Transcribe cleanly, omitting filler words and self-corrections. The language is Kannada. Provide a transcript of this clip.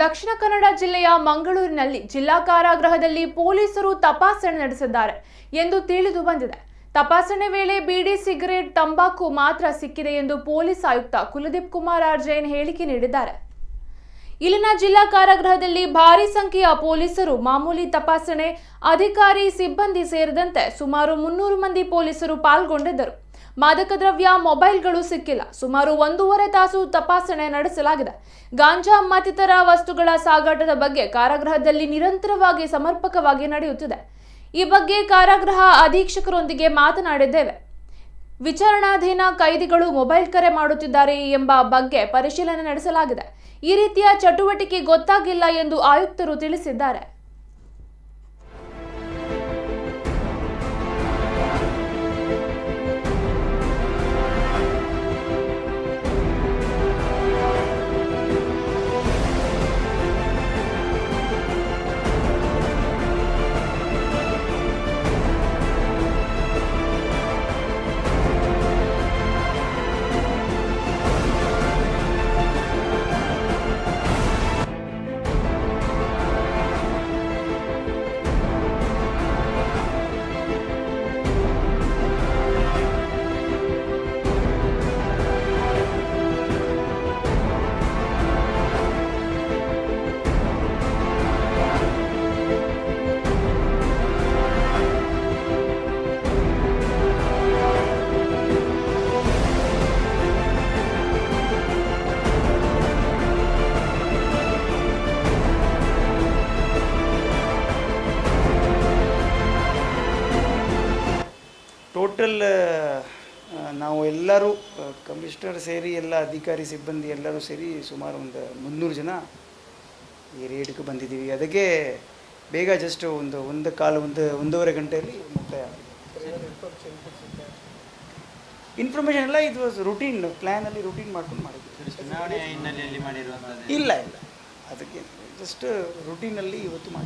ದಕ್ಷಿಣ ಕನ್ನಡ ಜಿಲ್ಲೆಯ ಮಂಗಳೂರಿನಲ್ಲಿ ಜಿಲ್ಲಾ ಕಾರಾಗೃಹದಲ್ಲಿ ಪೊಲೀಸರು ತಪಾಸಣೆ ನಡೆಸಿದ್ದಾರೆ ಎಂದು ತಿಳಿದು ಬಂದಿದೆ. ತಪಾಸಣೆ ವೇಳೆ ಬೀಡಿ, ಸಿಗರೇಟ್, ತಂಬಾಕು ಮಾತ್ರ ಸಿಕ್ಕಿದೆ ಎಂದು ಪೊಲೀಸ್ ಆಯುಕ್ತ ಕುಲದೀಪ್ ಕುಮಾರ್ ಆರ್ ಜೈನ್ ಹೇಳಿಕೆ ನೀಡಿದ್ದಾರೆ. ಇಲ್ಲಿನ ಜಿಲ್ಲಾ ಕಾರಾಗೃಹದಲ್ಲಿ ಭಾರಿ ಸಂಖ್ಯೆಯ ಪೊಲೀಸರು ಮಾಮೂಲಿ ತಪಾಸಣೆ ಅಧಿಕಾರಿ, ಸಿಬ್ಬಂದಿ ಸೇರಿದಂತೆ ಸುಮಾರು 300 ಮಂದಿ ಪೊಲೀಸರು ಪಾಲ್ಗೊಂಡಿದ್ದರು. ಮಾದಕ ದ್ರವ್ಯ, ಮೊಬೈಲ್ಗಳು ಸಿಕ್ಕಿಲ್ಲ. ಸುಮಾರು 1.5 ತಾಸು ತಪಾಸಣೆ ನಡೆಸಲಾಗಿದೆ. ಗಾಂಜಾ ಮತ್ತಿತರ ವಸ್ತುಗಳ ಸಾಗಾಟದ ಬಗ್ಗೆ ಕಾರಾಗೃಹದಲ್ಲಿ ನಿರಂತರವಾಗಿ ಸಮರ್ಪಕವಾಗಿ ನಡೆಯುತ್ತಿದೆ. ಈ ಬಗ್ಗೆ ಕಾರಾಗೃಹ ಅಧೀಕ್ಷಕರೊಂದಿಗೆ ಮಾತನಾಡಿದ್ದೇವೆ. ವಿಚಾರಣಾಧೀನ ಕೈದಿಗಳು ಮೊಬೈಲ್ ಕರೆ ಮಾಡುತ್ತಿದ್ದಾರೆ ಎಂಬ ಬಗ್ಗೆ ಪರಿಶೀಲನೆ ನಡೆಸಲಾಗಿದೆ. ಈ ರೀತಿಯ ಚಟುವಟಿಕೆ ಗೊತ್ತಾಗಿಲ್ಲ ಎಂದು ಆಯುಕ್ತರು ತಿಳಿಸಿದ್ದಾರೆ. ಟೋಟಲ್ ನಾವು ಎಲ್ಲರೂ ಕಮಿಷನರ್ ಸೇರಿ ಎಲ್ಲ ಅಧಿಕಾರಿ ಸಿಬ್ಬಂದಿ ಎಲ್ಲರೂ ಸೇರಿ ಸುಮಾರು ಒಂದು 300 ಜನ ಈ ರೇಡ್ಗೆ ಬಂದಿದ್ದೀವಿ. ಅದಕ್ಕೆ ಬೇಗ ಜಸ್ಟ್ ಒಂದೂವರೆ ಗಂಟೆಯಲ್ಲಿ ಮತ್ತೆ ಇನ್ಫಾರ್ಮೇಷನ್ ಎಲ್ಲ ಇದು ವಾಸ್ ರೂಟೀನ್ ಪ್ಲ್ಯಾನಲ್ಲಿ ರೂಟೀನ್ ಮಾಡ್ಕೊಂಡು ಮಾಡಿದ್ವಿ. ಇಲ್ಲ ಅದಕ್ಕೆ ಜಸ್ಟ್ ರೂಟೀನಲ್ಲಿ ಇವತ್ತು ಮಾಡಿ.